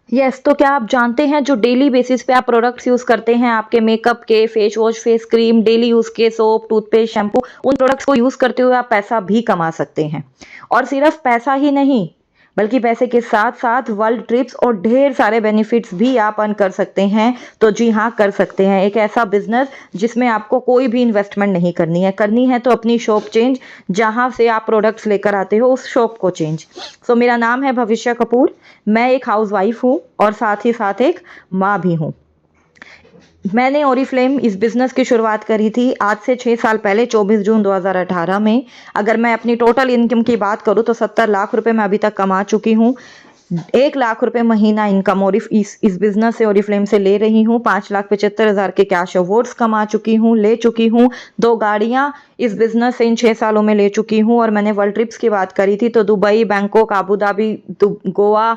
Yes, तो क्या आप जानते हैं जो डेली बेसिस पे आप प्रोडक्ट्स यूज़ करते हैं आपके मेकअप के, face wash, face cream, daily use के सोप, टूथपेस्ट, शैम्पू, उन प्रोडक्ट्स को यूज़ करते हुए आप पैसा भी कमा सकते हैं। और सिर्फ पैसा ही नहीं, बल्कि पैसे के साथ-साथ वर्ल्ड ट्रिप्स और ढेर सारे बेनिफिट्स भी आप अर्न कर सकते हैं। तो जी हाँ, कर सकते हैं। एक ऐसा बिज़नेस जिसमें आपको कोई भी इन्वेस्टमेंट नहीं करनी है तो अपनी शॉप चेंज, जहाँ से आप प्रोडक्ट्स लेकर आते हो उस शॉप को चेंज। सो मेरा नाम है भविष्य कपूर, मैं एक हाउसवाइफ हूँ और साथ ही साथ एक माँ भी हूँ। मैंने ओरिफ्लेम इस बिज़नेस की शुरुआत करी थी आज से 6 साल पहले 24 जून 2018 में। अगर मैं अपनी टोटल इनकम की बात करूँ तो 70 लाख रुपए मैं अभी तक कमा चुकी हूँ। 1 लाख रुपए महीना इनकम इस बिज़नेस से ओरिफ्लेम से ले रही हूँ। 5,75,000 के कैश अवार्ड्स कमा चुकी हूँ, ले चुकी हूँ। 2 गाड़ियाँ इस बिज़नेस से इन 6 सालों में ले चुकी हूँ। और मैंने वर्ल्ड ट्रिप्स की बात करी थी तो Dubai, Bangkok, Abu Dhabi, Goa,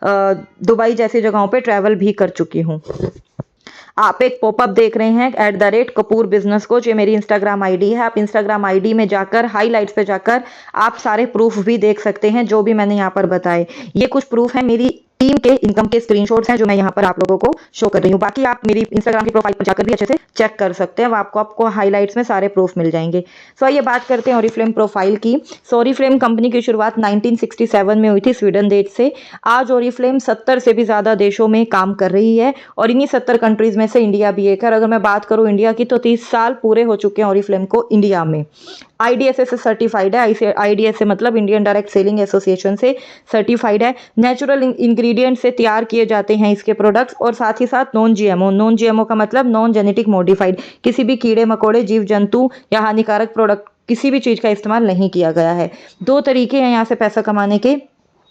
Dubai जैसी जगहों पे ट्रैवल भी कर चुकी हूँ। आप एक पॉपअप देख रहे हैं @कपूर बिजनेस कोच, ये मेरी इंस्टाग्राम आईडी है। आप इंस्टाग्राम आईडी में जाकर हाईलाइट्स पे जाकर आप सारे प्रूफ भी देख सकते हैं जो भी मैंने यहाँ पर बताए। ये कुछ प्रूफ है मेरी टीम के इनकम के स्क्रीनशॉट्स हैं जो मैं यहाँ पर आप लोगों को शो कर रही हूँ। बाकी आप मेरी इंस्टाग्राम की प्रोफाइल पर जाकर भी अच्छे से चेक कर सकते हैं, वो आपको हाईलाइट्स में सारे प्रूफ मिल जाएंगे। सो आइए बात करते हैं ओरिफ्लेम प्रोफाइल की। सो ओरिफ्लेम कंपनी की शुरुआत 1967 में हुई थी स्वीडन देश से। आज ओरिफ्लेम 70 से भी ज़्यादा देशों में काम कर रही है और इन्हीं 70 कंट्रीज़ में से इंडिया भी एक है। अगर मैं बात करूँ इंडिया की तो 30 साल पूरे हो चुके हैं ओरिफ्लेम को इंडिया में। IDSA से सर्टिफाइड है। IDSA मतलब इंडियन डायरेक्ट सेलिंग एसोसिएशन से सर्टिफाइड है। नेचुरल इंग्रेडिएंट से तैयार किए जाते हैं इसके प्रोडक्ट्स और साथ ही साथ नॉन GMO। नॉन GMO का मतलब नॉन जेनेटिक मॉडिफाइड, किसी भी कीड़े मकोड़े, जीव जंतु या हानिकारक प्रोडक्ट किसी भी चीज़ का इस्तेमाल नहीं किया गया है। 2 तरीके हैं यहाँ से पैसा कमाने के,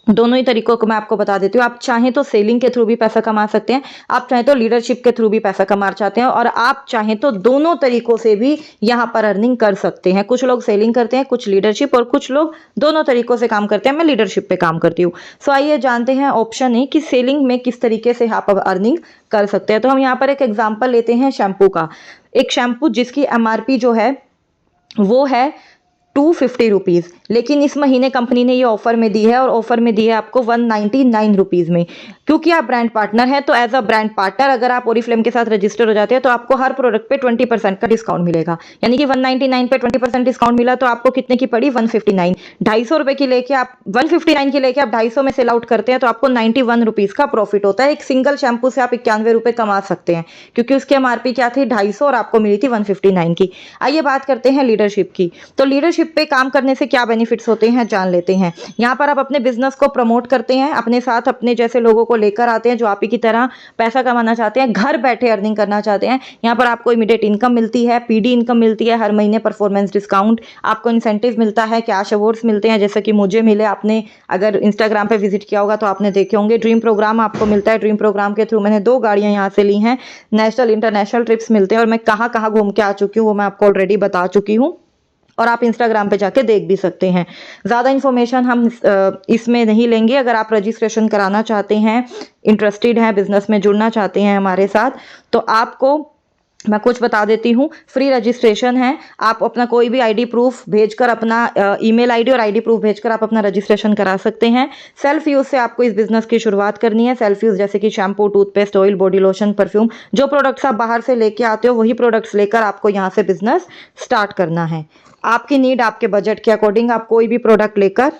दोनों ही तरीकों को मैं आपको बता देती हूँ। आप चाहें तो सेलिंग के थ्रू भी पैसा कमा सकते हैं, आप चाहें तो लीडरशिप के थ्रू भी पैसा कमा चाहते हैं, और आप चाहें तो दोनों तरीकों से भी यहाँ पर अर्निंग कर सकते हैं। कुछ लोग सेलिंग करते हैं, कुछ लीडरशिप, और कुछ लोग दोनों तरीकों से काम करते हैं। मैं लीडरशिप पे काम करती हूँ। सो आइए जानते हैं ऑप्शन ए कि सेलिंग में किस तरीके से आप अर्निंग कर सकते हैं। तो हम यहाँ पर एक एग्जाम्पल लेते हैं शैम्पू का। एक शैम्पू जिसकी MRP जो है वो है 250 रुपीज़, लेकिन इस महीने कंपनी ने ये ऑफर में दी है और ऑफर में दी है आपको 199 रुपीज़ में। क्योंकि आप ब्रांड पार्टनर हैं तो एज अ ब्रांड पार्टनर अगर आप ओरिफ्लेम के साथ रजिस्टर हो जाते हैं तो आपको हर प्रोडक्ट पे 20% का डिस्काउंट मिलेगा। यानी कि 199 पे 20% डिस्काउंट मिला तो आपको कितने की पड़ी, 159। 250 रुपए की लेके आप 159 की लेके आप 250 में सेल आउट करते हैं तो आपको 91 रुपीज़ का प्रॉफिट होता है। एक सिंगल शैम्पू से आप 91 रुपए कमा सकते हैं क्योंकि उसकी MRP क्या थी, 250, और आपको मिली थी 159 की। आइए बात करते हैं लीडरशिप की। तो लीडरशिप पे काम करने से क्या बेनिफिट्स होते हैं जान लेते हैं। यहाँ पर आप अपने बिजनेस को प्रमोट करते हैं, अपने साथ अपने जैसे लोगों को लेकर आते हैं जो आप ही की तरह पैसा कमाना चाहते हैं, घर बैठे अर्निंग करना चाहते हैं। यहाँ पर आपको इमीडिएट इनकम मिलती है, PD इनकम मिलती है, हर महीने परफॉर्मेंस डिस्काउंट, आपको इंसेंटिव मिलता है, कैश अवार्ड्स मिलते हैं जैसे कि मुझे मिले। आपने अगर इंस्टाग्राम पे विजिट किया होगा तो आपने देखे होंगे। ड्रीम प्रोग्राम आपको मिलता है, ड्रीम प्रोग्राम के थ्रू मैंने 2 गाड़ियाँ यहाँ से ली हैं। नेशनल इंटरनेशनल ट्रिप्स मिलते हैं और मैं कहाँ कहाँ घूम के आ चुकी हूँ वो मैं आपको ऑलरेडी बता चुकी हूँ और आप इंस्टाग्राम पे जाके देख भी सकते हैं। ज़्यादा इन्फॉर्मेशन हम इसमें नहीं लेंगे। अगर आप रजिस्ट्रेशन कराना चाहते हैं, इंटरेस्टेड हैं, बिजनेस में जुड़ना चाहते हैं हमारे साथ, तो आपको मैं कुछ बता देती हूँ। फ्री रजिस्ट्रेशन है। आप अपना कोई भी ID प्रूफ भेजकर, अपना ईमेल ID और ID प्रूफ भेजकर आप अपना रजिस्ट्रेशन करा सकते हैं। सेल्फ यूज़ से आपको इस बिज़नेस की शुरुआत करनी है। सेल्फ यूज़ जैसे कि shampoo, toothpaste, oil, body lotion, perfume, जो प्रोडक्ट्स आप बाहर से लेके आते हो वही प्रोडक्ट्स लेकर आपको यहाँ से बिजनेस स्टार्ट करना है। आपकी नीड, आपके बजट के अकॉर्डिंग आप कोई भी प्रोडक्ट लेकर